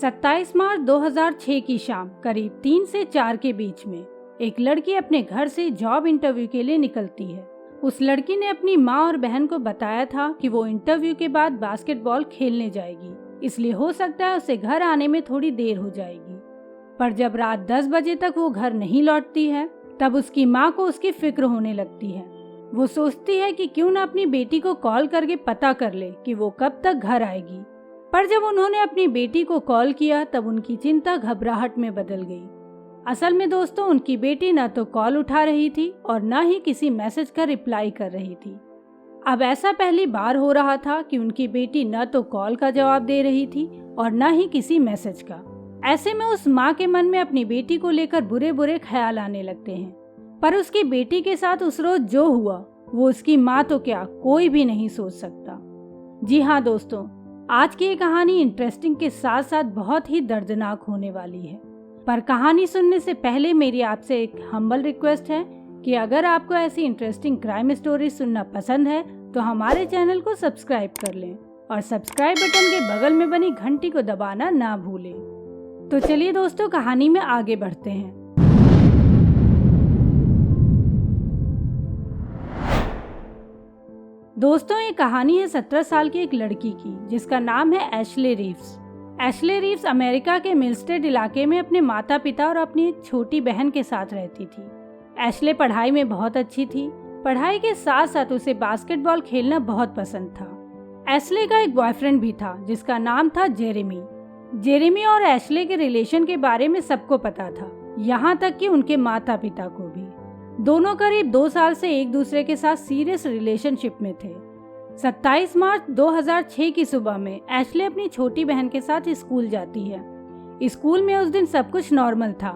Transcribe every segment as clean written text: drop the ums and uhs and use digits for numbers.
27 मार्च 2006 की शाम करीब 3 से 4 के बीच में एक लड़की अपने घर से जॉब इंटरव्यू के लिए निकलती है। उस लड़की ने अपनी माँ और बहन को बताया था कि वो इंटरव्यू के बाद बास्केटबॉल खेलने जाएगी, इसलिए हो सकता है उसे घर आने में थोड़ी देर हो जाएगी। पर जब रात 10 बजे तक वो घर नहीं लौटती है, तब उसकी माँ को उसकी फिक्र होने लगती है। वो सोचती है कि क्यों ना अपनी बेटी को कॉल करके पता कर ले कि वो कब तक घर आएगी। पर जब उन्होंने अपनी बेटी को कॉल किया तब उनकी चिंता घबराहट में बदल गई। असल में दोस्तों, उनकी बेटी न तो कॉल उठा रही थी और न ही किसी मैसेज का रिप्लाई कर रही थी। अब ऐसा पहली बार हो रहा था कि उनकी बेटी न तो कॉल का जवाब दे रही थी और न ही किसी मैसेज का। ऐसे में उस माँ के मन में अपनी बेटी को लेकर बुरे बुरे ख्याल आने लगते हैं। पर उसकी बेटी के साथ उस रोज जो हुआ वो उसकी माँ तो क्या कोई भी नहीं सोच सकता। जी हाँ दोस्तों, आज की ये कहानी इंटरेस्टिंग के साथ साथ बहुत ही दर्दनाक होने वाली है। पर कहानी सुनने से पहले मेरी आपसे एक हम्बल रिक्वेस्ट है कि अगर आपको ऐसी इंटरेस्टिंग क्राइम स्टोरी सुनना पसंद है तो हमारे चैनल को सब्सक्राइब कर लें और सब्सक्राइब बटन के बगल में बनी घंटी को दबाना ना भूलें। तो चलिए दोस्तों, कहानी में आगे बढ़ते हैं। दोस्तों, ये कहानी है 17 साल की एक लड़की की जिसका नाम है Ashley Reeves. Ashley Reeves America के मिलस्टेड इलाके में अपने माता पिता और अपनी एक छोटी बहन के साथ रहती थी। एशले पढ़ाई में बहुत अच्छी थी। पढ़ाई के साथ साथ उसे बास्केटबॉल खेलना बहुत पसंद था। एशले का एक बॉयफ्रेंड भी था जिसका नाम था जेरेमी। जेरेमी और एशले के रिलेशन के बारे में सबको पता था, यहाँ तक कि उनके माता पिता को भी। दोनों करीब 2 साल से एक दूसरे के साथ सीरियस रिलेशनशिप में थे। 27 मार्च 2006 की सुबह में एशले अपनी छोटी बहन के साथ स्कूल जाती है। स्कूल में उस दिन सब कुछ नॉर्मल था।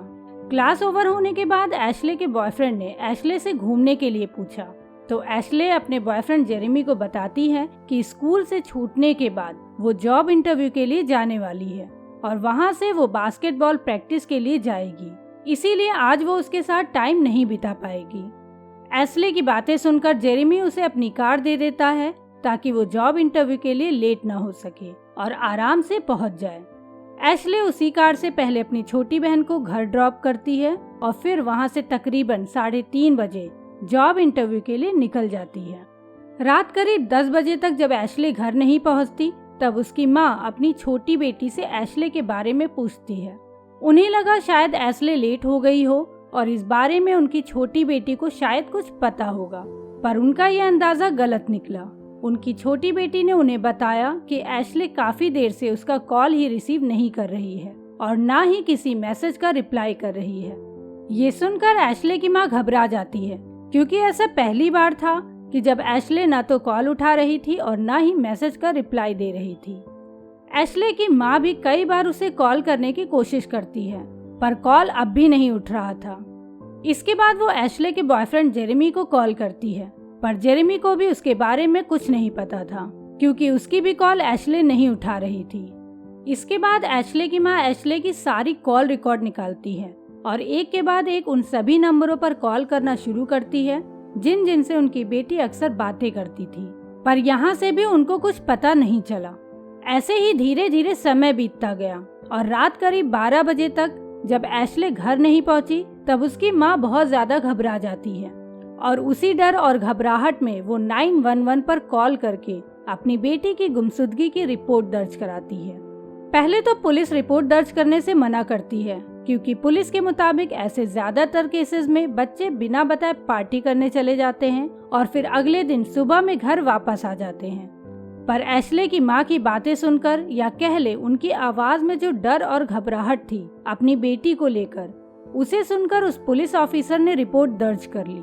क्लास ओवर होने के बाद एशले के बॉयफ्रेंड ने एशले से घूमने के लिए पूछा, तो एशले अपने बॉयफ्रेंड जेरेमी को बताती है कि स्कूल से छूटने के बाद वो जॉब इंटरव्यू के लिए जाने वाली है और वहाँ से वो बास्केटबॉल प्रैक्टिस के लिए जाएगी, इसीलिए आज वो उसके साथ टाइम नहीं बिता पाएगी। एशले की बातें सुनकर जेरेमी उसे अपनी कार दे देता है ताकि वो जॉब इंटरव्यू के लिए लेट ना हो सके और आराम से पहुंच जाए। एशले उसी कार से पहले अपनी छोटी बहन को घर ड्रॉप करती है और फिर वहां से तकरीबन 3:30 बजे जॉब इंटरव्यू के लिए निकल जाती है। रात करीब 10 बजे तक जब एशले घर नहीं पहुंचती तब उसकी माँ अपनी छोटी बेटी से एशले के बारे में पूछती है। उन्हें लगा शायद एशले लेट हो गई हो और इस बारे में उनकी छोटी बेटी को शायद कुछ पता होगा, पर उनका यह अंदाजा गलत निकला। उनकी छोटी बेटी ने उन्हें बताया कि एशले काफी देर से उसका कॉल ही रिसीव नहीं कर रही है और ना ही किसी मैसेज का रिप्लाई कर रही है। ये सुनकर एशले की माँ घबरा जाती है, क्योंकि ऐसा पहली बार था कि जब एशले ना तो कॉल उठा रही थी और ना ही मैसेज का रिप्लाई दे रही थी। एशले की माँ भी कई बार उसे कॉल करने की कोशिश करती है, पर कॉल अब भी नहीं उठ रहा था। इसके बाद वो एशले के बॉयफ्रेंड जेरेमी को कॉल करती है, पर जेरेमी को भी उसके बारे में कुछ नहीं पता था, क्योंकि उसकी भी कॉल एशले नहीं उठा रही थी। इसके बाद एशले की माँ एशले की सारी कॉल रिकॉर्ड निकालती है और एक के बाद एक उन सभी नंबरों पर कॉल करना शुरू करती है जिन जिन से उनकी बेटी अक्सर बातें करती थी, पर यहाँ से भी उनको कुछ पता नहीं चला। ऐसे ही धीरे धीरे समय बीतता गया और रात करीब 12 बजे तक जब एशले घर नहीं पहुंची तब उसकी माँ बहुत ज्यादा घबरा जाती है और उसी डर और घबराहट में वो 911 पर कॉल करके अपनी बेटी की गुमशुदगी की रिपोर्ट दर्ज कराती है। पहले तो पुलिस रिपोर्ट दर्ज करने से मना करती है, क्योंकि पुलिस के मुताबिक ऐसे ज्यादातर केसेस में बच्चे बिना बताए पार्टी करने चले जाते हैं और फिर अगले दिन सुबह में घर वापस आ जाते हैं। पर एशले की माँ की बातें सुनकर, या कह ले उनकी आवाज में जो डर और घबराहट थी अपनी बेटी को लेकर, उसे सुनकर उस पुलिस ऑफिसर ने रिपोर्ट दर्ज कर ली।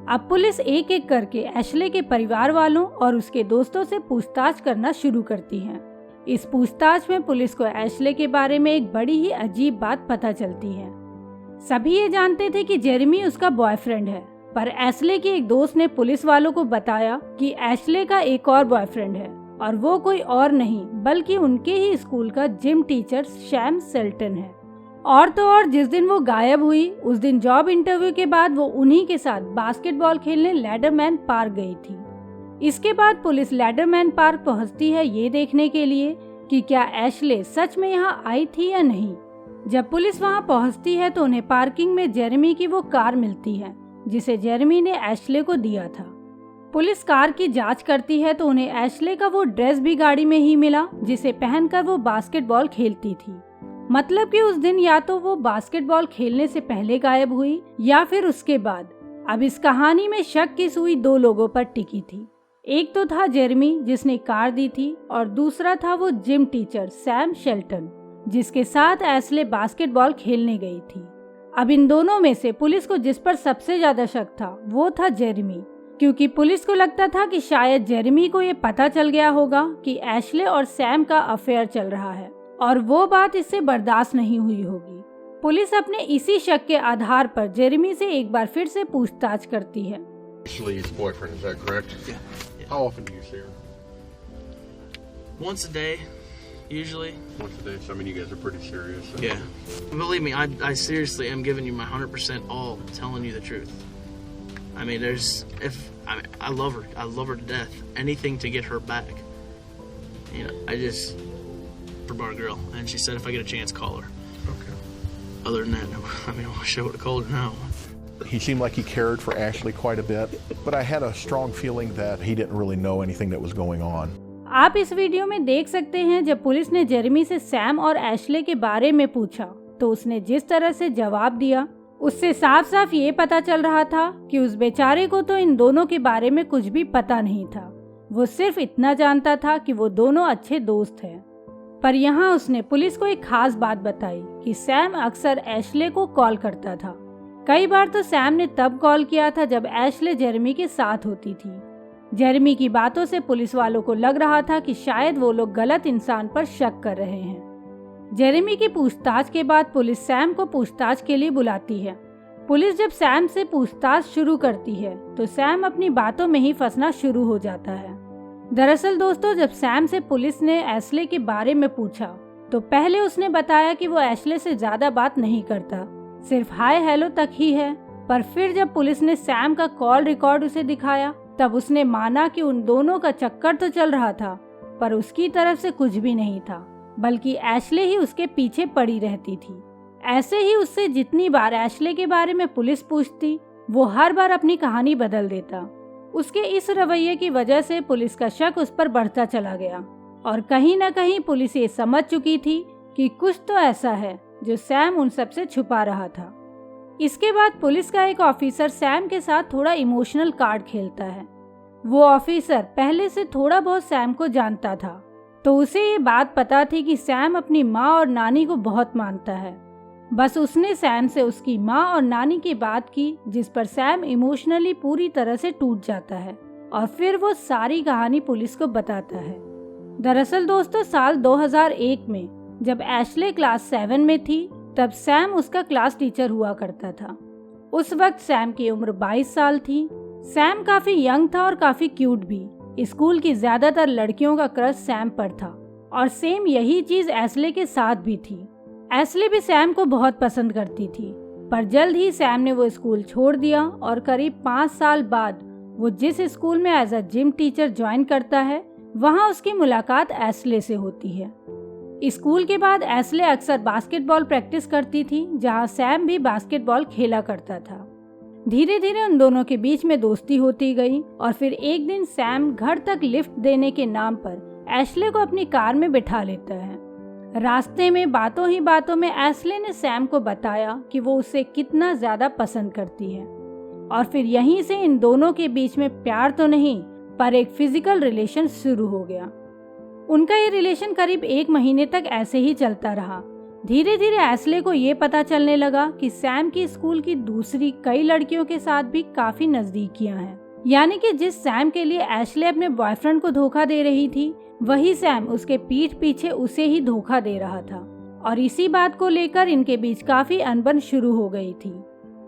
अब पुलिस एक एक करके एशले के परिवार वालों और उसके दोस्तों से पूछताछ करना शुरू करती है। इस पूछताछ में पुलिस को एशले के बारे में एक बड़ी ही अजीब बात पता चलती है। सभी ये जानते थे कि जेरेमी उसका बॉयफ्रेंड है, पर एशले के एक दोस्त ने पुलिस वालों को बताया कि एशले का एक और बॉयफ्रेंड है और वो कोई और नहीं बल्कि उनके ही स्कूल का जिम टीचर सैम शेल्टन है। और तो और जिस दिन वो गायब हुई उस दिन जॉब इंटरव्यू के बाद वो उन्हीं के साथ बास्केटबॉल खेलने लैडरमैन पार्क गई थी। इसके बाद पुलिस लैडरमैन पार्क पहुंचती है ये देखने के लिए कि क्या एशले सच में यहाँ आई थी या नहीं। जब पुलिस वहाँ पहुँचती है तो उन्हें पार्किंग में जेरेमी की वो कार मिलती है जिसे जेरेमी ने एशले को दिया था। पुलिस कार की जांच करती है तो उन्हें एशले का वो ड्रेस भी गाड़ी में ही मिला जिसे पहनकर वो बास्केटबॉल खेलती थी। मतलब कि उस दिन या तो वो बास्केटबॉल खेलने से पहले गायब हुई या फिर उसके बाद। अब इस कहानी में शक की सुई दो लोगों पर टिकी थी। एक तो था जेरेमी जिसने कार दी थी और दूसरा था वो जिम टीचर सैम शेल्टन जिसके साथ एशले बास्केटबॉल खेलने गई थी। अब इन दोनों में से पुलिस को जिस पर सबसे ज्यादा शक था वो था जेरेमी, क्योंकि पुलिस को लगता था कि शायद जेरेमी को ये पता चल गया होगा कि एशले और सैम का अफेयर चल रहा है और वो बात इससे बर्दाश्त नहीं हुई होगी। पुलिस अपने इसी शक के आधार पर जेरेमी से एक बार फिर से पूछताछ करती है। Ashley's boyfriend, is that correct? Yeah. How often do you see her? Once a day, usually. Once a day. So I mean, you guys are pretty serious. Yeah. Believe me, I seriously am giving you my 100% all, telling you the truth. I mean, I love her. I love her to death. Anything to get her back. You know, for our girl. And she said if I get a chance, call her. Okay. Other than that, no. I mean, I wish I would have called her now. He seemed like he cared for Ashley quite a bit, but I had a strong feeling that he didn't really know anything that was going on. आप इस video में देख सकते हैं जब police ने Jeremy से Sam और एशले के बारे में पूछा तो उसने जिस तरह से जवाब दिया उससे साफ साफ ये पता चल रहा था कि उस बेचारे को तो इन दोनों के बारे में कुछ भी पता नहीं था। वो सिर्फ इतना जानता था कि वो दोनों अच्छे दोस्त हैं। पर यहाँ उसने पुलिस को एक खास बात बताई कि सैम अक्सर एशले को कॉल करता था। कई बार तो सैम ने तब कॉल किया था जब एशले जेरेमी के साथ होती थी। जेरेमी की बातों से पुलिस वालों को लग रहा था कि शायद वो लोग गलत इंसान पर शक कर रहे हैं। जेरेमी की पूछताछ के बाद पुलिस सैम को पूछताछ के लिए बुलाती है। पुलिस जब सैम से पूछताछ शुरू करती है तो सैम अपनी बातों में ही फंसना शुरू हो जाता है। दरअसल दोस्तों, जब सैम से पुलिस ने एशले के बारे में पूछा तो पहले उसने बताया कि वो एशले से ज्यादा बात नहीं करता, सिर्फ हाय हेलो तक ही है। पर फिर जब पुलिस ने सैम का कॉल रिकॉर्ड उसे दिखाया तब उसने माना कि उन दोनों का चक्कर तो चल रहा था पर उसकी तरफ से कुछ भी नहीं था, बल्कि एशले ही उसके पीछे पड़ी रहती थी। ऐसे ही उससे जितनी बार एशले के बारे में पुलिस पूछती वो हर बार अपनी कहानी बदल देता। उसके इस रवैये की वजह से पुलिस का शक उस पर बढ़ता चला गया और कहीं न कहीं पुलिस ये समझ चुकी थी कि कुछ तो ऐसा है जो सैम उन सब से छुपा रहा था। इसके बाद पुलिस का एक ऑफिसर सैम के साथ थोड़ा इमोशनल कार्ड खेलता है। वो ऑफिसर पहले से थोड़ा बहुत सैम को जानता था तो उसे ये बात पता थी कि सैम अपनी माँ और नानी को बहुत मानता है। बस उसने सैम से उसकी माँ और नानी की बात की जिस पर सैम इमोशनली पूरी तरह से टूट जाता है और फिर वो सारी कहानी पुलिस को बताता है। दरअसल दोस्तों, साल 2001 में जब एशले क्लास 7 में थी तब सैम उसका क्लास टीचर हुआ करता था। उस वक्त सैम की उम्र 22 साल थी। सैम काफी यंग था और काफी क्यूट भी। स्कूल की ज्यादातर लड़कियों का क्रश सैम पर था और सेम यही चीज एशले के साथ भी थी। एशले भी सैम को बहुत पसंद करती थी, पर जल्द ही सैम ने वो स्कूल छोड़ दिया और करीब 5 साल बाद वो जिस स्कूल में as a gym teacher join करता है वहाँ उसकी मुलाकात एशले से होती है। स्कूल के बाद एशले अक्सर बास्केटबॉल प्रैक्टिस करती थी जहाँ सैम भी बास्केटबॉल खेला करता था। धीरे धीरे उन दोनों के बीच में दोस्ती होती गई और फिर एक दिन सैम घर तक लिफ्ट देने के नाम पर एशले को अपनी कार में बिठा लेता है। रास्ते में बातों ही बातों में एशले ने सैम को बताया कि वो उसे कितना ज्यादा पसंद करती है और फिर यहीं से इन दोनों के बीच में प्यार तो नहीं पर एक फिजिकल रिलेशन शुरू हो गया। उनका ये रिलेशन करीब 1 महीने तक ऐसे ही चलता रहा। धीरे धीरे एशले को ये पता चलने लगा कि सैम की स्कूल की दूसरी कई लड़कियों के साथ भी काफी नजदीकियां हैं। यानी कि जिस सैम के लिए एशले अपने बॉयफ्रेंड को धोखा दे रही थी वही सैम उसके पीठ पीछे उसे ही धोखा दे रहा था और इसी बात को लेकर इनके बीच काफी अनबन शुरू हो गई थी,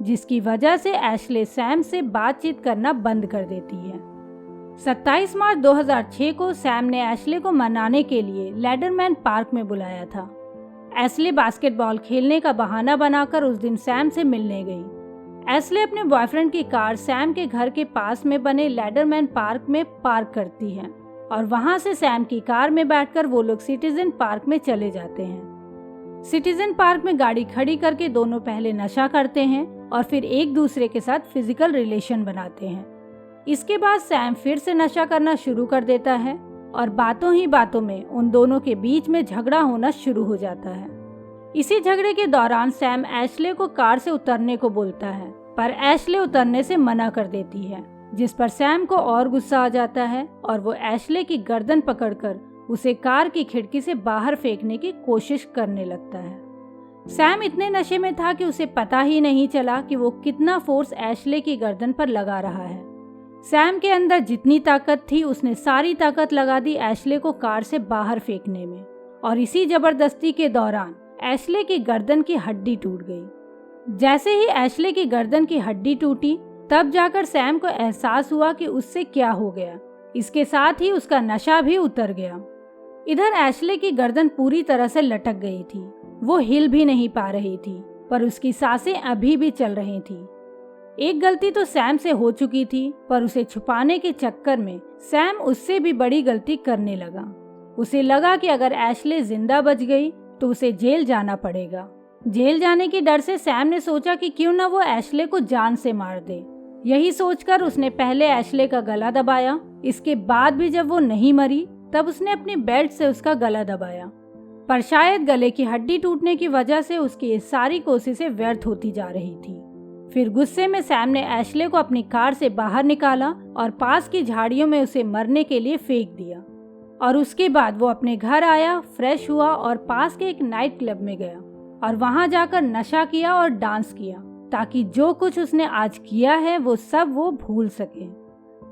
जिसकी वजह से एशले सैम से बातचीत करना बंद कर देती है। 27 मार्च 2006 को सैम ने एशले को मनाने के लिए लेडरमैन पार्क में बुलाया था। एशले बास्केटबॉल खेलने का बहाना बनाकर उस दिन सैम से मिलने गई। एशले अपने बॉयफ्रेंड की कार सैम के घर के पास में बने लेडरमैन पार्क में पार्क करती है और वहाँ से सैम की कार में बैठकर वो लोग सिटीजन पार्क में चले जाते हैं। सिटीजन पार्क में गाड़ी खड़ी करके दोनों पहले नशा करते हैं और फिर एक दूसरे के साथ फिजिकल रिलेशन बनाते हैं। इसके बाद सैम फिर से नशा करना शुरू कर देता है और बातों ही बातों में उन दोनों के बीच में झगड़ा होना शुरू हो जाता है। इसी झगड़े के दौरान सैम एशले को कार से उतरने को बोलता है, पर एशले उतरने से मना कर देती है, जिस पर सैम को और गुस्सा आ जाता है और वो एशले की गर्दन पकड़कर उसे कार की खिड़की से बाहर फेंकने की कोशिश करने लगता है। सैम इतने नशे में था कि उसे पता ही नहीं चला कि वो कितना फोर्स एशले की गर्दन पर लगा रहा है। सैम के अंदर जितनी ताकत थी उसने सारी ताकत लगा दी एशले को कार से बाहर फेंकने में, और इसी जबरदस्ती के दौरान एशले की गर्दन की हड्डी टूट गई। जैसे ही एशले की गर्दन की हड्डी टूटी तब जाकर सैम को एहसास हुआ कि उससे क्या हो गया। इसके साथ ही उसका नशा भी उतर गया। इधर एशले की गर्दन पूरी तरह से लटक गई थी, वो हिल भी नहीं पा रही थी, पर उसकी सांसें अभी भी चल रही थी। एक गलती तो सैम से हो चुकी थी, पर उसे छुपाने के चक्कर में सैम उससे भी बड़ी गलती करने लगा। उसे लगा कि अगर एशले जिंदा बच गई तो उसे जेल जाना पड़ेगा। जेल जाने के डर से सैम ने सोचा कि क्यों न वो एशले को जान से मार दे। यही सोचकर उसने पहले एशले का गला दबाया। इसके बाद भी जब वो नहीं मरी तब उसने अपनी बेल्ट से उसका गला दबाया, पर शायद गले की हड्डी टूटने की वजह से उसकी ये सारी कोशिशें व्यर्थ होती जा रही थी। फिर गुस्से में सैम ने एशले को अपनी कार से बाहर निकाला और पास की झाड़ियों में उसे मरने के लिए फेंक दिया। और उसके बाद वो अपने घर आया, फ्रेश हुआ और पास के एक नाइट क्लब में गया और वहां जाकर नशा किया और डांस किया, ताकि जो कुछ उसने आज किया है वो सब वो भूल सके।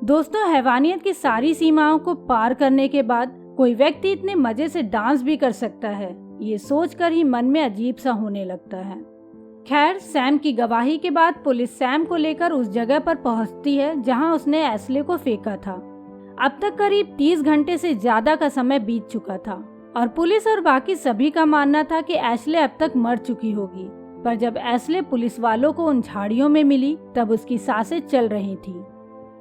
दोस्तों, हैवानियत की सारी सीमाओं को पार करने के बाद कोई व्यक्ति इतने मजे से डांस भी कर सकता है, ये सोचकर ही मन में अजीब सा होने लगता है। खैर, सैम की गवाही के बाद पुलिस सैम को लेकर उस जगह पर पहुंचती है जहां उसने एशले को फेंका था। अब तक करीब 30 घंटे से ज्यादा का समय बीत चुका था और पुलिस और बाकी सभी का मानना था कि एशले अब तक मर चुकी होगी। पर जब एशले पुलिस वालों को उन झाड़ियों में मिली तब उसकी सांसें चल रही थी।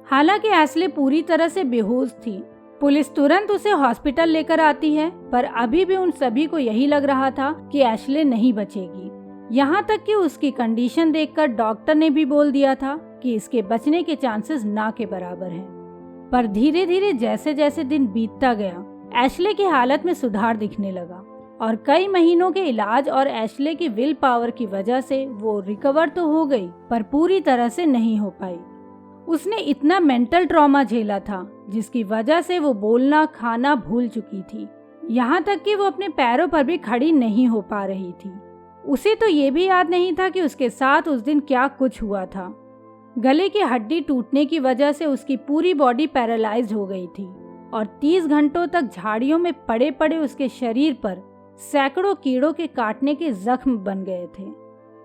हालांकि एशले पूरी तरह से बेहोश थी। पुलिस तुरंत उसे हॉस्पिटल लेकर आती है, पर अभी भी उन सभी को यही लग रहा था कि एशले नहीं बचेगी। यहाँ तक कि उसकी कंडीशन देखकर डॉक्टर ने भी बोल दिया था कि इसके बचने के चांसेस ना के बराबर हैं। पर धीरे धीरे जैसे जैसे दिन बीतता गया एशले की हालत में सुधार दिखने लगा और कई महीनों के इलाज और एशले की विल पावर की वजह से वो रिकवर तो हो गई, पर पूरी तरह से नहीं हो पाई। उसने इतना मेंटल ट्रॉमा झेला था जिसकी वजह से वो बोलना खाना भूल चुकी थी। यहाँ तक कि वो अपने पैरों पर भी खड़ी नहीं हो पा रही थी। उसे तो ये भी याद नहीं था कि उसके साथ उस दिन क्या कुछ हुआ था। गले की हड्डी टूटने की वजह से उसकी पूरी बॉडी पैरालाइज्ड हो गई थी और 30 घंटों तक झाड़ियों में पड़े पड़े उसके शरीर पर सैकड़ों कीड़ों के काटने के जख्म बन गए थे।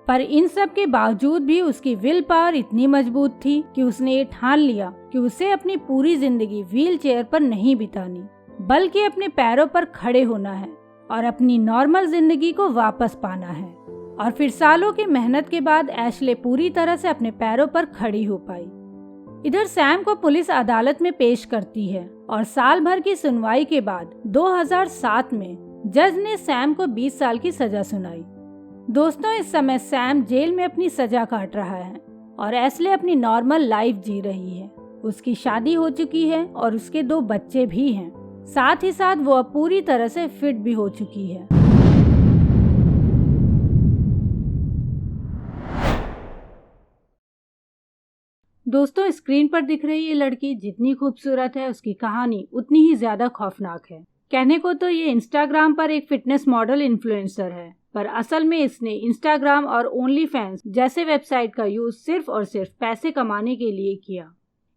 पर इन सब के बावजूद भी उसकी विल पावर इतनी मजबूत थी कि उसने ये ठान लिया कि उसे अपनी पूरी जिंदगी व्हील चेयर पर नहीं बितानी, बल्कि अपने पैरों पर खड़े होना है और अपनी नॉर्मल जिंदगी को वापस पाना है। और फिर सालों की मेहनत के बाद एशले पूरी तरह से अपने पैरों पर खड़ी हो पाई। इधर सैम को पुलिस अदालत में पेश करती है और साल भर की सुनवाई के बाद 2007 में जज ने सैम को 20 साल की सजा सुनाई। दोस्तों, इस समय सैम जेल में अपनी सजा काट रहा है और एशले अपनी नॉर्मल लाइफ जी रही है। उसकी शादी हो चुकी है और उसके 2 बच्चे भी हैं। साथ ही साथ वो अब पूरी तरह से फिट भी हो चुकी है। दोस्तों, स्क्रीन पर दिख रही ये लड़की जितनी खूबसूरत है उसकी कहानी उतनी ही ज्यादा खौफनाक है। कहने को तो ये इंस्टाग्राम पर एक फिटनेस मॉडल इन्फ्लुएंसर है, पर असल में इसने इंस्टाग्राम और ओनली फैंस जैसे वेबसाइट का यूज सिर्फ और सिर्फ पैसे कमाने के लिए किया।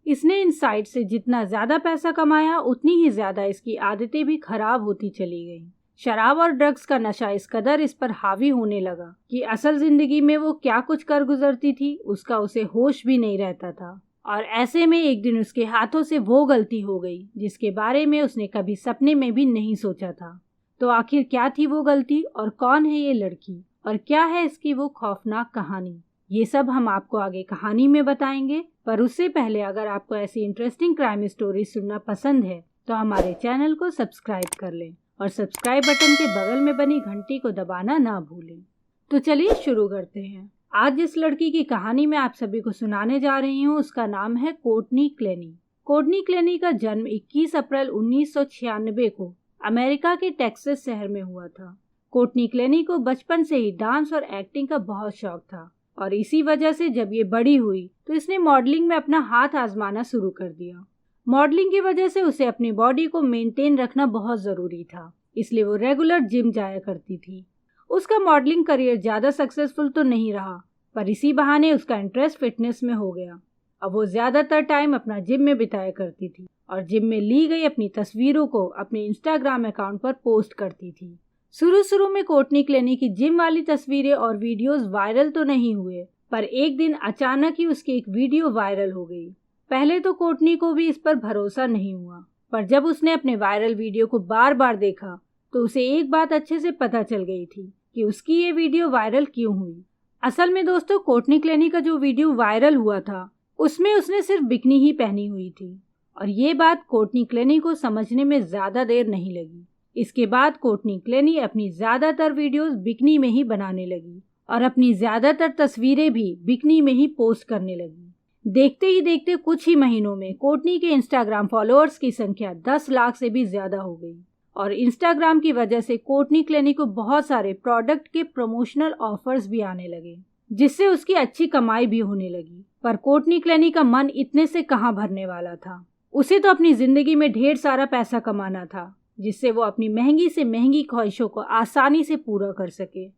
इसने इन साइट से जितना ज्यादा पैसा कमाया उतनी ही ज्यादा इसकी आदतें भी खराब होती चली गईं। शराब और ड्रग्स का नशा इस कदर इस पर हावी होने लगा कि असल जिंदगी में वो क्या कुछ कर गुजरती थी उसका उसे होश भी नहीं रहता था। और ऐसे में एक दिन उसके हाथों से वो गलती हो गई जिसके बारे में उसने कभी सपने में भी नहीं सोचा था। तो आखिर क्या थी वो गलती और कौन है ये लड़की और क्या है इसकी वो खौफनाक कहानी, ये सब हम आपको आगे कहानी में बताएंगे। पर उससे पहले अगर आपको ऐसी इंटरेस्टिंग क्राइम स्टोरी सुनना पसंद है तो हमारे चैनल को सब्सक्राइब कर लें और सब्सक्राइब बटन के बगल में बनी घंटी को दबाना ना भूलें। तो चलिए शुरू करते हैं। आज जिस लड़की की कहानी मैं आप सभी को सुनाने जा रही हूँ उसका नाम है कोर्टनी क्लेनी। कोर्टनी क्लेनी का जन्म 21 अप्रैल 1996 को अमेरिका के टेक्सास शहर में हुआ था। कोर्टनी क्लेनी को बचपन से ही डांस और एक्टिंग का बहुत शौक था और इसी वजह से जब ये बड़ी हुई तो इसने मॉडलिंग में अपना हाथ आजमाना शुरू कर दिया। मॉडलिंग की वजह से उसे अपनी बॉडी को मेंटेन रखना बहुत ज़रूरी था, इसलिए वो रेगुलर जिम जाया करती थी। उसका मॉडलिंग करियर ज़्यादा सक्सेसफुल तो नहीं रहा, पर इसी बहाने उसका इंटरेस्ट फिटनेस में हो गया। अब वो ज़्यादातर टाइम अपना जिम में बिताया करती थी और जिम में ली गई अपनी तस्वीरों को अपने इंस्टाग्राम अकाउंट पर पोस्ट करती थी। शुरू में कोर्टनी क्लेनी की जिम वाली तस्वीरें और वीडियोस वायरल तो नहीं हुए, पर एक दिन अचानक ही उसकी एक वीडियो वायरल हो गई। पहले तो कोर्टनी को भी इस पर भरोसा नहीं हुआ, पर जब उसने अपने वायरल वीडियो को बार बार देखा तो उसे एक बात अच्छे से पता चल गई थी कि उसकी ये वीडियो वायरल क्यों हुई। असल में दोस्तों, कोर्टनी क्लेनी का जो वीडियो वायरल हुआ था उसमें उसने सिर्फ बिकनी ही पहनी हुई थी और ये बात कोर्टनी क्लेनी को समझने में ज़्यादा देर नहीं लगी। इसके बाद कोर्टनी क्लेनी अपनी ज़्यादातर वीडियोस बिकनी में ही बनाने लगी और अपनी ज़्यादातर तस्वीरें भी बिकनी में ही पोस्ट करने लगी। देखते ही देखते कुछ ही महीनों में कोर्टनी के इंस्टाग्राम फॉलोअर्स की संख्या 10 लाख से भी ज़्यादा हो गई और इंस्टाग्राम की वजह से कोर्टनी क्लेनी को बहुत सारे प्रोडक्ट के प्रमोशनल ऑफर्स भी आने लगे, जिससे उसकी अच्छी कमाई भी होने लगी। पर कोर्टनी क्लेनी का मन इतने से कहाँ भरने वाला था। उसे तो अपनी ज़िंदगी में ढेर सारा पैसा कमाना था, जिससे वो अपनी महंगी से महंगी ख्वाहिशों को आसानी से पूरा कर सके।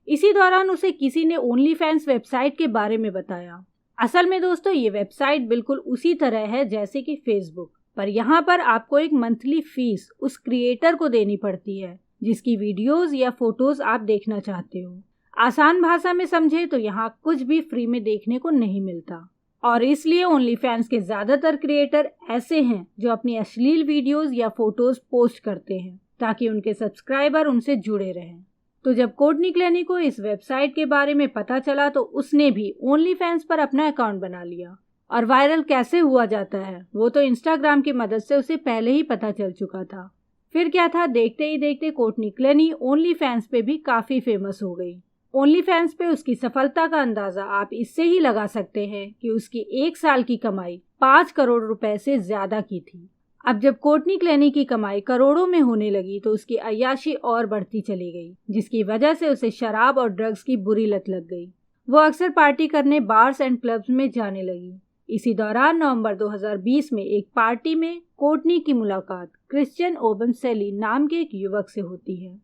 इसी दौरान उसे किसी ने ओनली फैंस वेबसाइट के बारे में बताया। असल में दोस्तों, ये वेबसाइट बिल्कुल उसी तरह है जैसे कि फेसबुक, पर यहाँ पर आपको एक मंथली फीस उस क्रिएटर को देनी पड़ती है जिसकी वीडियोस या फोटोज आप देखना चाहते हो। आसान भाषा में समझे तो यहाँ कुछ भी फ्री में देखने को नहीं मिलता और इसलिए ओनली फैंस के ज़्यादातर क्रिएटर ऐसे हैं जो अपनी अश्लील वीडियोस या फोटोज पोस्ट करते हैं ताकि उनके सब्सक्राइबर उनसे जुड़े रहें। तो जब कोर्टनी क्लेनी को इस वेबसाइट के बारे में पता चला तो उसने भी ओनली फैंस पर अपना अकाउंट बना लिया। और वायरल कैसे हुआ जाता है वो तो इंस्टाग्राम की मदद से उसे पहले ही पता चल चुका था। फिर क्या था, देखते ही देखते कोर्टनी क्लेनी ओनली फैंस पे भी काफ़ी फेमस हो गई। ओनली फैंस पे उसकी सफलता का अंदाज़ा आप इससे ही लगा सकते हैं कि उसकी एक साल की कमाई 5 करोड़ रुपए से ज़्यादा की थी। अब जब कोर्टनी क्लेनी की कमाई करोड़ों में होने लगी तो उसकी अय्याशी और बढ़ती चली गई, जिसकी वजह से उसे शराब और ड्रग्स की बुरी लत लग गई। वो अक्सर पार्टी करने बार्स एंड क्लब्स में जाने लगी। इसी दौरान नवंबर 2020 में एक पार्टी में कोर्टनी की मुलाकात क्रिश्चियन ओबमसेली नाम के एक युवक से होती है।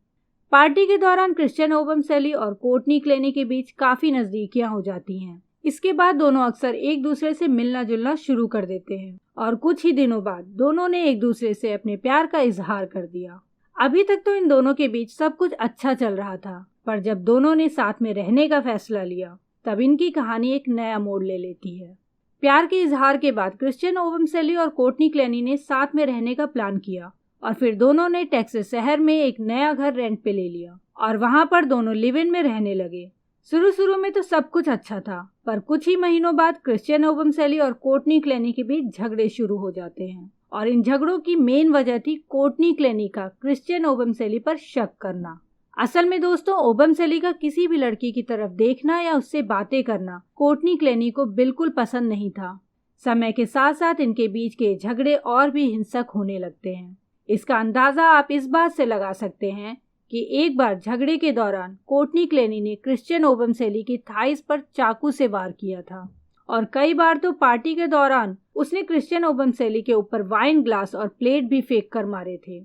पार्टी के दौरान क्रिश्चियन ओबमसेली और कोर्टनी क्लेनी के बीच काफ़ी नज़दीकियां हो जाती हैं। इसके बाद दोनों अक्सर एक दूसरे से मिलना जुलना शुरू कर देते हैं और कुछ ही दिनों बाद दोनों ने एक दूसरे से अपने प्यार का इजहार कर दिया। अभी तक तो इन दोनों के बीच सब कुछ अच्छा चल रहा था, पर जब दोनों ने साथ में रहने का फैसला लिया तब इनकी कहानी एक नया मोड़ ले लेती है। प्यार के इजहार के बाद क्रिश्चियन ओबमसेली और कोर्टनी क्लेनी ने साथ में रहने का प्लान किया और फिर दोनों ने टेक्सास शहर में एक नया घर रेंट पे ले लिया और वहां पर दोनों लिव इन में रहने लगे। शुरू में तो सब कुछ अच्छा था, पर कुछ ही महीनों बाद क्रिश्चियन ओबमसेली और कोर्टनी क्लेनी के बीच झगड़े शुरू हो जाते हैं और इन झगड़ों की मेन वजह थी कोर्टनी क्लेनी का क्रिश्चियन ओबमसेली पर शक करना। असल में दोस्तों, ओबमसेली का किसी भी लड़की की तरफ देखना या उससे बातें करना कोर्टनी क्लेनी को बिल्कुल पसंद नहीं था। समय के साथ साथ इनके बीच के झगड़े और भी हिंसक होने लगते हैं। इसका अंदाज़ा आप इस बात से लगा सकते हैं कि एक बार झगड़े के दौरान कोर्टनी क्लेनी ने क्रिश्चियन ओबमसेली की थाइस पर चाकू से वार किया था और कई बार तो पार्टी के दौरान उसने क्रिश्चियन ओबमसेली के ऊपर वाइन ग्लास और प्लेट भी फेंक कर मारे थे।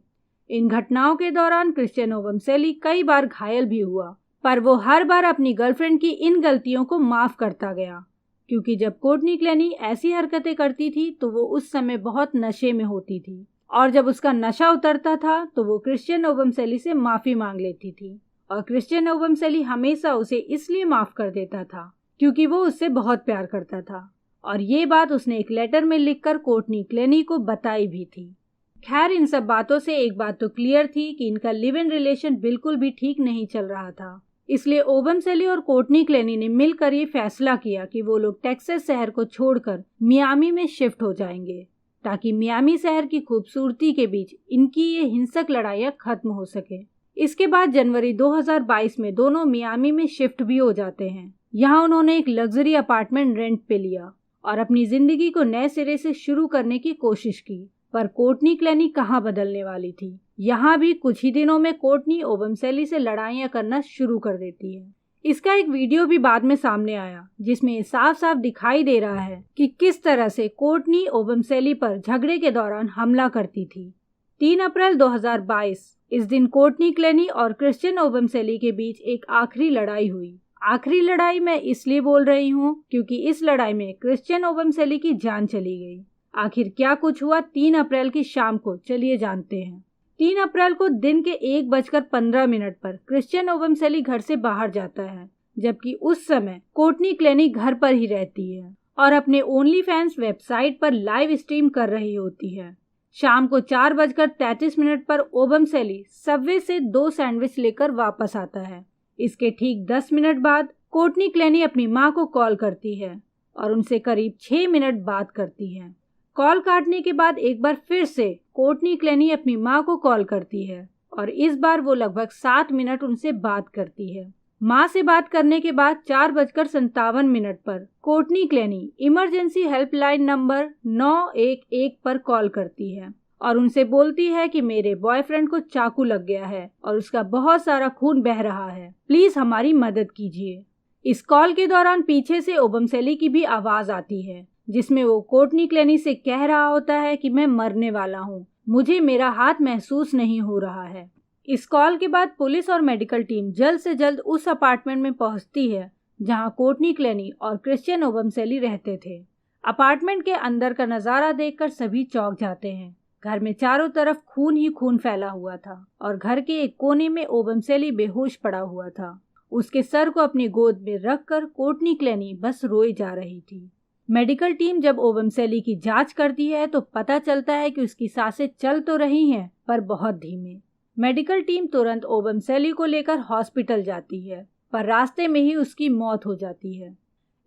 इन घटनाओं के दौरान क्रिश्चियन ओबमसेली कई बार घायल भी हुआ, पर वो हर बार अपनी गर्लफ्रेंड की इन गलतियों को माफ़ करता गया, क्योंकि जब कोर्टनी क्लेनी ऐसी हरकतें करती थी तो वो उस समय बहुत नशे में होती थी और जब उसका नशा उतरता था तो वो क्रिश्चियन ओबमसेली से माफ़ी मांग लेती थी और क्रिश्चियन ओबमसेली हमेशा उसे इसलिए माफ़ कर देता था क्योंकि वो उससे बहुत प्यार करता था और ये बात उसने एक लेटर में लिखकर कोर्टनी क्लेनी को बताई भी थी। खैर, इन सब बातों से एक बात तो क्लियर थी कि इनका लिव इन रिलेशन बिल्कुल भी ठीक नहीं चल रहा था। इसलिए ओबमसेली और कोर्टनी क्लेनी ने मिलकर ये फैसला किया कि वो लोग टेक्सास शहर को छोड़कर मियामी में शिफ्ट हो जाएंगे। ताकि मियामी शहर की खूबसूरती के बीच इनकी ये हिंसक लड़ाइयाँ खत्म हो सके। इसके बाद जनवरी 2022 में दोनों मियामी में शिफ्ट भी हो जाते हैं। यहाँ उन्होंने एक लग्जरी अपार्टमेंट रेंट पे लिया और अपनी जिंदगी को नए सिरे से शुरू करने की कोशिश की। पर कोर्टनी क्लेनी कहाँ बदलने वाली थी। यहाँ भी कुछ ही दिनों में कोर्टनी ओबमसेली से लड़ाइयाँ करना शुरू कर देती है। इसका एक वीडियो भी बाद में सामने आया जिसमें साफ साफ दिखाई दे रहा है कि किस तरह से कोर्टनी ओबमसेली पर झगड़े के दौरान हमला करती थी। 3 अप्रैल 2022 इस दिन कोर्टनी क्लेनी और क्रिश्चियन ओबमसेली के बीच एक आखिरी लड़ाई हुई। आखिरी लड़ाई मैं इसलिए बोल रही हूँ क्योंकि इस लड़ाई में क्रिश्चियन ओबमसेली की जान चली गई। आखिर क्या कुछ हुआ 3 अप्रैल की शाम को, चलिए जानते हैं। 3 अप्रैल को दिन के 1:15 पर क्रिश्चियन ओबमसेली घर से बाहर जाता है, जबकि उस समय कोर्टनी क्लेनी घर पर ही रहती है और अपने ओनली फैंस वेबसाइट पर लाइव स्ट्रीम कर रही होती है। शाम को 4:33 पर ओबमसेली सबवे से 2 सैंडविच लेकर वापस आता है। इसके ठीक 10 मिनट बाद कोर्टनी क्लेनी अपनी माँ को कॉल करती है और उनसे करीब 6 मिनट बात करती है। कॉल काटने के बाद एक बार फिर से कोर्टनी क्लेनी अपनी माँ को कॉल करती है और इस बार वो लगभग 7 मिनट उनसे बात करती है। माँ से बात करने के बाद 4:57 पर कोर्टनी क्लेनी इमरजेंसी हेल्पलाइन नंबर 911 पर कॉल करती है और उनसे बोलती है कि मेरे बॉयफ्रेंड को चाकू लग गया है और उसका बहुत सारा खून बह रहा है, प्लीज हमारी मदद कीजिए। इस कॉल के दौरान पीछे से ओबमसेली की भी आवाज आती है जिसमें वो कोर्टनी क्लेनी से कह रहा होता है कि मैं मरने वाला हूँ, मुझे मेरा हाथ महसूस नहीं हो रहा है। इस कॉल के बाद पुलिस और मेडिकल टीम जल्द से जल्द उस अपार्टमेंट में पहुंचती है जहां कोर्टनी क्लेनी और क्रिश्चियन ओबमसेली रहते थे। अपार्टमेंट के अंदर का नजारा देखकर सभी चौंक जाते हैं। घर में चारों तरफ खून ही खून फैला हुआ था और घर के एक कोने में ओबमसेली बेहोश पड़ा हुआ था। उसके सर को अपनी गोद में रखकर कोर्टनी क्लेनी बस रोई जा रही थी। मेडिकल टीम जब ओबमसेली की जांच करती है तो पता चलता है कि उसकी सांसें चल तो रही हैं पर बहुत धीमे। मेडिकल टीम तुरंत ओबमसेली को लेकर हॉस्पिटल जाती है पर रास्ते में ही उसकी मौत हो जाती है।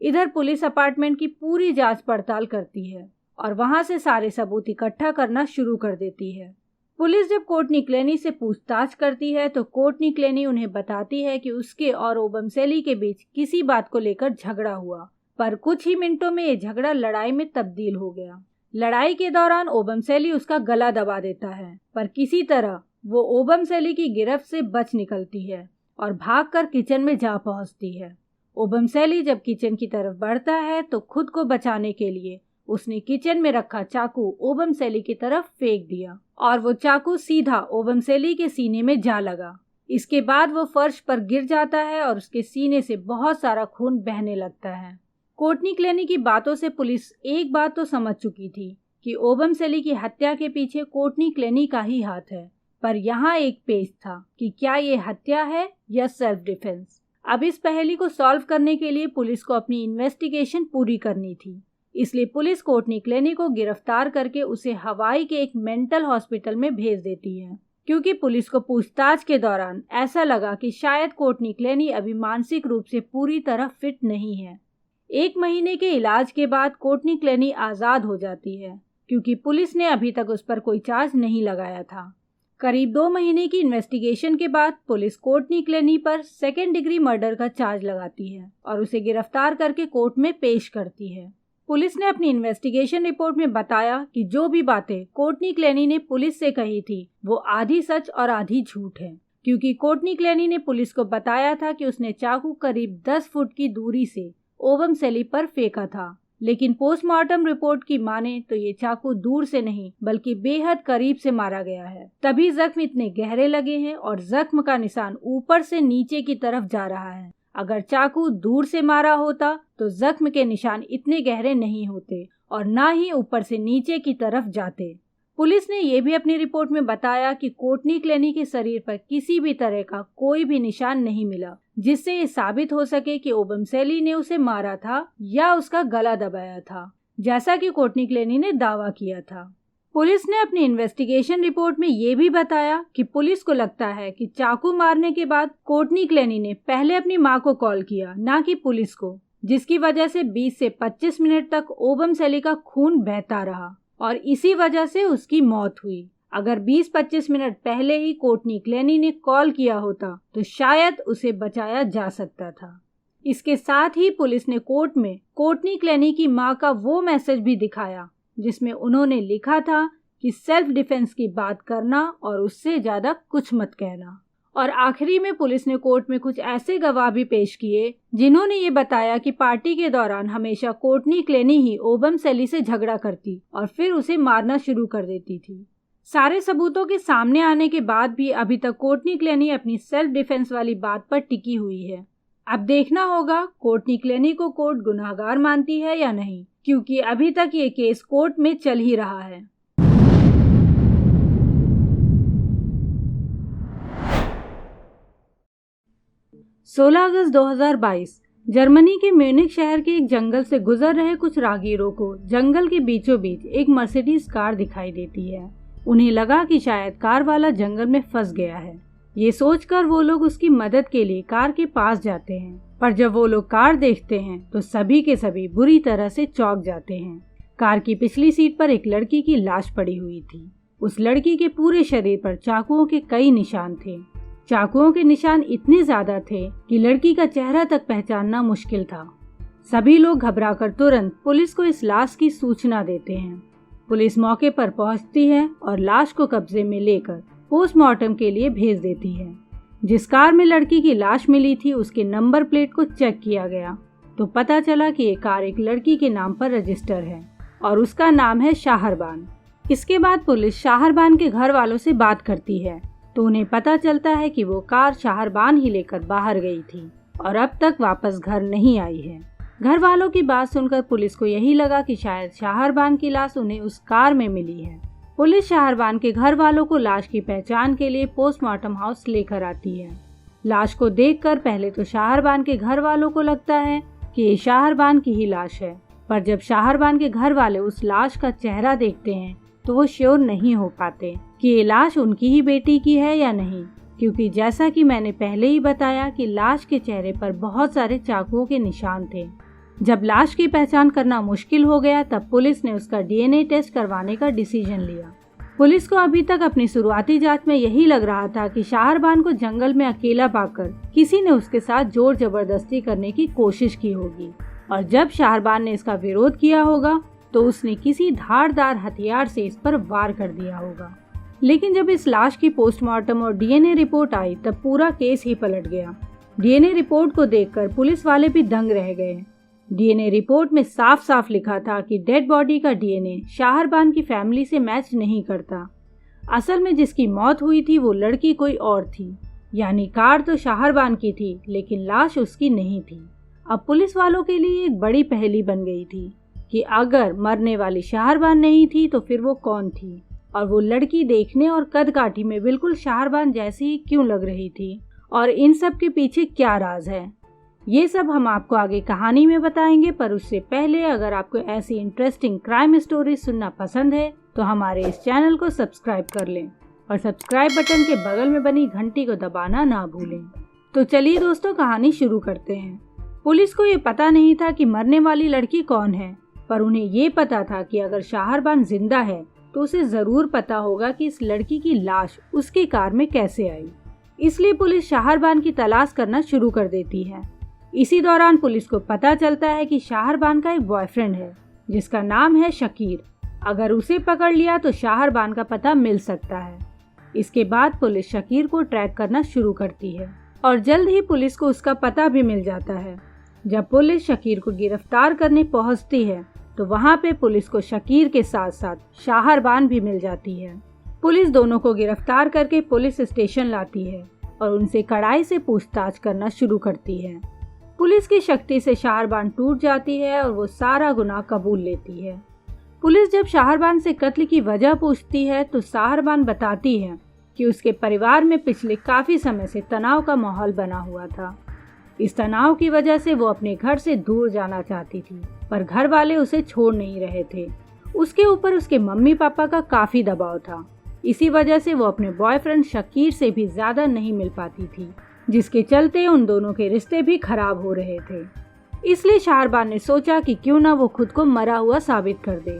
इधर पुलिस अपार्टमेंट की पूरी जांच पड़ताल करती है और वहां से सारे सबूत इकट्ठा करना शुरू कर देती है। पुलिस जब कोर्टनी क्लेनी से पूछताछ करती है तो कोर्टनी क्लेनी उन्हें बताती है कि उसके और ओबमसेली के बीच किसी बात को लेकर झगड़ा हुआ, पर कुछ ही मिनटों में ये झगड़ा लड़ाई में तब्दील हो गया। लड़ाई के दौरान ओबमसेली उसका गला दबा देता है पर किसी तरह वो ओबमसेली की गिरफ्त से बच निकलती है और भागकर किचन में जा पहुंचती है। ओबमसेली जब किचन की तरफ बढ़ता है तो खुद को बचाने के लिए उसने किचन में रखा चाकू ओबमसेली की तरफ फेंक दिया और वो चाकू सीधा ओबमसेली के सीने में जा लगा। इसके बाद वो फर्श पर गिर जाता है और उसके सीने से बहुत सारा खून बहने लगता है। कोर्टनी क्लेनी की बातों से पुलिस एक बात तो समझ चुकी थी कि ओबमसेली की हत्या के पीछे कोर्टनी क्लेनी का ही हाथ है, पर यहाँ एक पेच था कि क्या ये हत्या है या सेल्फ डिफेंस। अब इस पहेली को सॉल्व करने के लिए पुलिस को अपनी इन्वेस्टिगेशन पूरी करनी थी, इसलिए पुलिस कोर्टनी क्लेनी को गिरफ्तार करके उसे हवाई के एक मेंटल हॉस्पिटल में भेज देती है, क्योंकि पुलिस को पूछताछ के दौरान ऐसा लगा कि शायद कोर्टनी क्लेनी अभी मानसिक रूप से पूरी तरह फिट नहीं है। 1 महीने के इलाज के बाद कोर्टनी क्लेनी आज़ाद हो जाती है क्योंकि पुलिस ने अभी तक उस पर कोई चार्ज नहीं लगाया था। करीब 2 महीने की इन्वेस्टिगेशन के बाद पुलिस कोर्टनी क्लेनी पर 2nd डिग्री मर्डर का चार्ज लगाती है और उसे गिरफ्तार करके कोर्ट में पेश करती है। पुलिस ने अपनी इन्वेस्टिगेशन रिपोर्ट में बताया कि जो भी बातें कोर्टनी क्लेनी ने पुलिस से कही थी वो आधी सच और आधी झूठ है, क्योंकि कोर्टनी क्लेनी ने पुलिस को बताया था कि उसने चाकू करीब 10 फुट की दूरी से ओबमसेली पर फेंका था, लेकिन पोस्टमार्टम रिपोर्ट की माने तो ये चाकू दूर से नहीं बल्कि बेहद करीब से मारा गया है, तभी जख्म इतने गहरे लगे हैं और जख्म का निशान ऊपर से नीचे की तरफ जा रहा है। अगर चाकू दूर से मारा होता तो जख्म के निशान इतने गहरे नहीं होते और ना ही ऊपर से नीचे की तरफ जाते। पुलिस ने यह भी अपनी रिपोर्ट में बताया कि कोर्टनी क्लेनी के शरीर पर किसी भी तरह का कोई भी निशान नहीं मिला जिससे ये साबित हो सके कि ओबमसेली ने उसे मारा था या उसका गला दबाया था, जैसा कि कोर्टनी क्लेनी ने दावा किया था। पुलिस ने अपनी इन्वेस्टिगेशन रिपोर्ट में ये भी बताया कि पुलिस को लगता है कि चाकू मारने के बाद कोर्टनी क्लेनी ने पहले अपनी मां को कॉल किया, ना कि पुलिस को, जिसकी वजह से 20 से 25 मिनट तक ओबमसेली का खून बहता रहा और इसी वजह से उसकी मौत हुई। अगर 20-25 मिनट पहले ही कोर्टनी क्लेनी ने कॉल किया होता तो शायद उसे बचाया जा सकता था। इसके साथ ही पुलिस ने कोर्ट में कोर्टनी क्लेनी की मां का वो मैसेज भी दिखाया जिसमें उन्होंने लिखा था कि सेल्फ डिफेंस की बात करना और उससे ज्यादा कुछ मत कहना। और आखिरी में पुलिस ने कोर्ट में कुछ ऐसे गवाह भी पेश किए जिन्होंने ये बताया कि पार्टी के दौरान हमेशा कोर्टनी क्लेनी ही ओबम सेली से झगड़ा करती और फिर उसे मारना शुरू कर देती थी। सारे सबूतों के सामने आने के बाद भी अभी तक कोर्टनी क्लेनी अपनी सेल्फ डिफेंस वाली बात पर टिकी हुई है। अब देखना होगा कोर्टनी क्लेनी को कोर्ट गुनाहगार मानती है या नहीं, क्योंकि अभी तक ये केस कोर्ट में चल ही रहा है। 16 अगस्त 2022 जर्मनी के म्यूनिख शहर के एक जंगल से गुजर रहे कुछ राहगीरों को जंगल के बीचों बीच एक मर्सिडीज कार दिखाई देती है। उन्हें लगा कि शायद कार वाला जंगल में फंस गया है। ये सोचकर वो लोग उसकी मदद के लिए कार के पास जाते हैं, पर जब वो लोग कार देखते हैं तो सभी के सभी बुरी तरह से चौंक जाते हैं। कार की पिछली सीट पर एक लड़की की लाश पड़ी हुई थी। उस लड़की के पूरे शरीर पर चाकुओं के कई निशान थे। चाकुओं के निशान इतने ज्यादा थे कि लड़की का चेहरा तक पहचानना मुश्किल था। सभी लोग घबराकर तुरंत पुलिस को इस लाश की सूचना देते हैं। पुलिस मौके पर पहुंचती है और लाश को कब्जे में लेकर पोस्टमार्टम के लिए भेज देती है। जिस कार में लड़की की लाश मिली थी उसके नंबर प्लेट को चेक किया गया तो पता चला कि ये कार एक लड़की के नाम पर रजिस्टर है और उसका नाम है शाहरबान। इसके बाद पुलिस शाहरबान के घर वालों से बात करती है तो उन्हें पता चलता है कि वो कार शाहरबान ही लेकर बाहर गई थी और अब तक वापस घर नहीं आई है। घर वालों की बात सुनकर पुलिस को यही लगा कि शायद शाहरबान की लाश उन्हें उस कार में मिली है। पुलिस शाहरबान के घर वालों को लाश की पहचान के लिए पोस्टमार्टम हाउस लेकर आती है। लाश को देखकर पहले तो शाहरबान के घर वालों को लगता है कि ये शाहरबान की ही लाश है, पर जब शाहरबान के घर वाले उस लाश का चेहरा देखते हैं तो वो श्योर नहीं हो पाते कि ये लाश उनकी ही बेटी की है या नहीं, क्योंकि जैसा कि मैंने पहले ही बताया कि लाश के चेहरे पर बहुत सारे चाकुओं के निशान थे। जब लाश की पहचान करना मुश्किल हो गया तब पुलिस ने उसका डीएनए टेस्ट करवाने का डिसीजन लिया। पुलिस को अभी तक अपनी शुरुआती जांच में यही लग रहा था कि शाहरबान को जंगल में अकेला पाकर किसी ने उसके साथ जोर जबरदस्ती करने की कोशिश की होगी और जब शाहरबान ने इसका विरोध किया होगा तो उसने किसी धारदार हथियार से इस पर वार कर दिया होगा। लेकिन जब इस लाश की पोस्टमार्टम और डीएनए रिपोर्ट आई तब पूरा केस ही पलट गया। डीएनए रिपोर्ट को देखकर पुलिस वाले भी दंग रह गए। डीएनए रिपोर्ट में साफ साफ लिखा था कि डेड बॉडी का डीएनए शाहरबान की फैमिली से मैच नहीं करता। असल में जिसकी मौत हुई थी वो लड़की कोई और थी, यानी कार तो शाहरबान की थी लेकिन लाश उसकी नहीं थी। अब पुलिस वालों के लिए एक बड़ी पहेली बन गई थी कि अगर मरने वाली शाहरबान नहीं थी तो फिर वो कौन थी और वो लड़की देखने और कद काठी में बिल्कुल शाहरबान जैसी ही क्यों लग रही थी और इन सब के पीछे क्या राज है। ये सब हम आपको आगे कहानी में बताएंगे, पर उससे पहले अगर आपको ऐसी इंटरेस्टिंग क्राइम स्टोरी सुनना पसंद है तो हमारे इस चैनल को सब्सक्राइब कर लें और सब्सक्राइब बटन के बगल में बनी घंटी को दबाना ना भूलें। तो चलिए दोस्तों कहानी शुरू करते हैं। पुलिस को ये पता नहीं था कि मरने वाली लड़की कौन है, पर उन्हें ये पता था कि अगर शाहरबान जिंदा है तो उसे जरूर पता होगा कि इस लड़की की लाश उसकी कार में कैसे आई। इसलिए पुलिस शाहरबान की तलाश करना शुरू कर देती है। इसी दौरान पुलिस को पता चलता है कि शाहरबान का एक बॉयफ्रेंड है जिसका नाम है शकीर। अगर उसे पकड़ लिया तो शाहरबान का पता मिल सकता है। इसके बाद पुलिस शकीर को ट्रैक करना शुरू करती है और जल्द ही पुलिस को उसका पता भी मिल जाता है। जब पुलिस शकीर को गिरफ्तार करने पहुंचती है तो वहां पे पुलिस को शकीर के साथ साथ शाहरबान भी मिल जाती है। पुलिस दोनों को गिरफ्तार करके पुलिस स्टेशन लाती है और उनसे कड़ाई से पूछताछ करना शुरू करती है। पुलिस की शक्ति से शाहरबान टूट जाती है और वो सारा गुनाह कबूल लेती है। पुलिस जब शाहरबान से कत्ल की वजह पूछती है तो शाहरबान बताती है कि उसके परिवार में पिछले काफी समय से तनाव का माहौल बना हुआ था। इस तनाव की वजह से वो अपने घर से दूर जाना चाहती थी, पर घर वाले उसे छोड़ नहीं रहे थे। उसके ऊपर उसके मम्मी पापा का काफी दबाव था। इसी वजह से वो अपने बॉयफ्रेंड शकीर से भी ज्यादा नहीं मिल पाती थी, जिसके चलते उन दोनों के रिश्ते भी खराब हो रहे थे। इसलिए शाहरबान ने सोचा कि क्यों ना वो खुद को मरा हुआ साबित कर दे।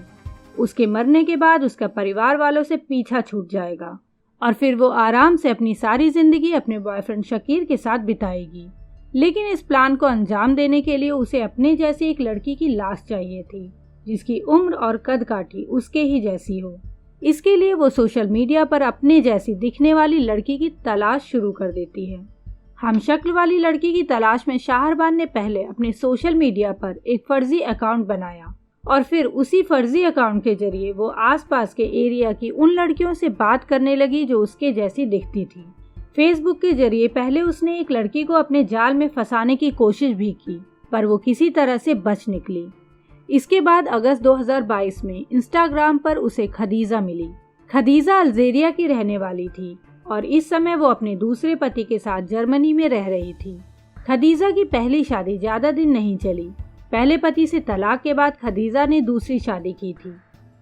उसके मरने के बाद उसका परिवार वालों से पीछा छूट जाएगा और फिर वो आराम से अपनी सारी जिंदगी अपने बॉयफ्रेंड शकीर के साथ बिताएगी। लेकिन इस प्लान को अंजाम देने के लिए उसे अपने जैसी एक लड़की की लाश चाहिए थी, जिसकी उम्र और कद काठी उसके ही जैसी हो। इसके लिए वो सोशल मीडिया पर अपने जैसी दिखने वाली लड़की की तलाश शुरू कर देती है। हमशक्ल वाली लड़की की तलाश में शाहरबान ने पहले अपने सोशल मीडिया पर एक फर्जी अकाउंट बनाया और फिर उसी फर्जी अकाउंट के जरिए वो आसपास के एरिया की उन लड़कियों से बात करने लगी जो उसके जैसी दिखती थी। फेसबुक के जरिए पहले उसने एक लड़की को अपने जाल में फंसाने की कोशिश भी की, पर वो किसी तरह से बच निकली। इसके बाद अगस्त 2022 में इंस्टाग्राम पर उसे खदीजा मिली। खदीजा अल्जीरिया की रहने वाली थी और इस समय वो अपने दूसरे पति के साथ जर्मनी में रह रही थी। खदीजा की पहली शादी ज़्यादा दिन नहीं चली। पहले पति से तलाक के बाद खदीजा ने दूसरी शादी की थी।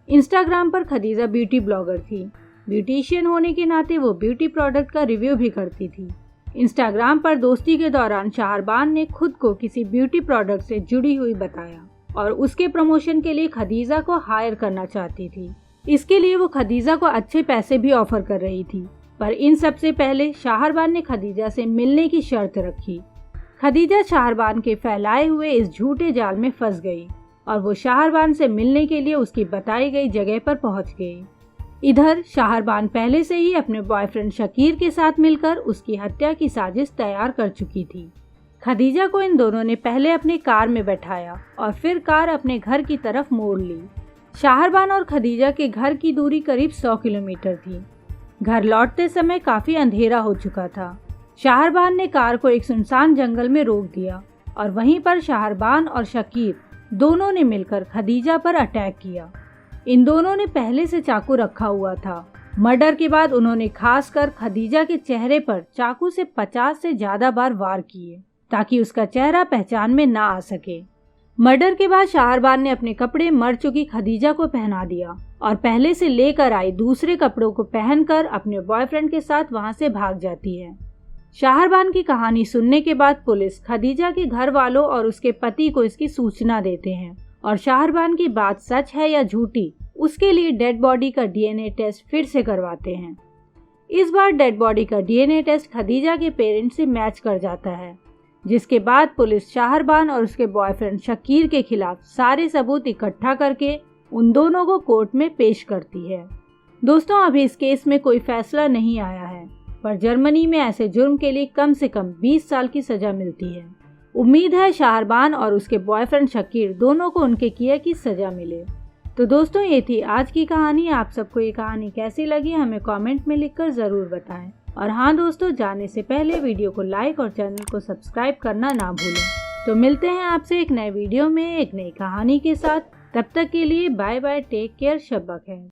इंस्टाग्राम पर खदीजा ब्यूटी ब्लॉगर थी। ब्यूटिशियन होने के नाते वो ब्यूटी प्रोडक्ट का रिव्यू भी करती थी। इंस्टाग्राम पर दोस्ती के दौरान शाहरबान ने खुद को किसी ब्यूटी प्रोडक्ट से जुड़ी हुई बताया और उसके प्रमोशन के लिए खदीजा को हायर करना चाहती थी। इसके लिए वो खदीजा को अच्छे पैसे भी ऑफर कर रही थी, पर इन सबसे पहले शाहरबान ने खदीजा से मिलने की शर्त रखी। खदीजा शाहरबान के फैलाए हुए इस झूठे जाल में फंस गई और वो शाहरबान से मिलने के लिए उसकी बताई गई जगह पर पहुंच गई। इधर शाहरबान पहले से ही अपने बॉयफ्रेंड शकीर के साथ मिलकर उसकी हत्या की साजिश तैयार कर चुकी थी। खदीजा को इन दोनों ने पहले अपने कार में बैठाया और फिर कार अपने घर की तरफ मोड़ ली। शाहरबान और खदीजा के घर की दूरी करीब 100 किलोमीटर थी। घर लौटते समय काफी अंधेरा हो चुका था। शाहरबान ने कार को एक सुनसान जंगल में रोक दिया और वहीं पर शाहरबान और शकीर दोनों ने मिलकर खदीजा पर अटैक किया। इन दोनों ने पहले से चाकू रखा हुआ था। मर्डर के बाद उन्होंने खासकर खदीजा के चेहरे पर चाकू से 50 से ज्यादा बार वार किए ताकि उसका चेहरा पहचान में ना आ सके। मर्डर के बाद शाहरबान ने अपने कपड़े मर चुकी खदीजा को पहना दिया और पहले से लेकर आई दूसरे कपड़ों को पहनकर अपने बॉयफ्रेंड के साथ वहां से भाग जाती है। शाहरबान की कहानी सुनने के बाद पुलिस खदीजा के घर वालों और उसके पति को इसकी सूचना देते हैं और शाहरबान की बात सच है या झूठी उसके लिए डेड बॉडी का डीएनए टेस्ट फिर से करवाते हैं। इस बार डेड बॉडी का डीएनए टेस्ट खदीजा के पेरेंट्स से मैच कर जाता है, जिसके बाद पुलिस शाहरबान और उसके बॉयफ्रेंड शकीर के खिलाफ सारे सबूत इकट्ठा करके उन दोनों को कोर्ट में पेश करती है। दोस्तों, अभी इस केस में कोई फैसला नहीं आया है, पर जर्मनी में ऐसे जुर्म के लिए कम से कम 20 साल की सजा मिलती है। उम्मीद है शाहरबान और उसके बॉयफ्रेंड शकीर दोनों को उनके किए की सजा मिले। तो दोस्तों, ये थी आज की कहानी। आप सबको ये कहानी कैसी लगी हमें कमेंट में लिखकर ज़रूर बताएं। और हाँ दोस्तों, जाने से पहले वीडियो को लाइक और चैनल को सब्सक्राइब करना ना भूलें। तो मिलते हैं आपसे एक नए वीडियो में एक नई कहानी के साथ। तब तक के लिए बाय बाय, टेक केयर, शब बखैर।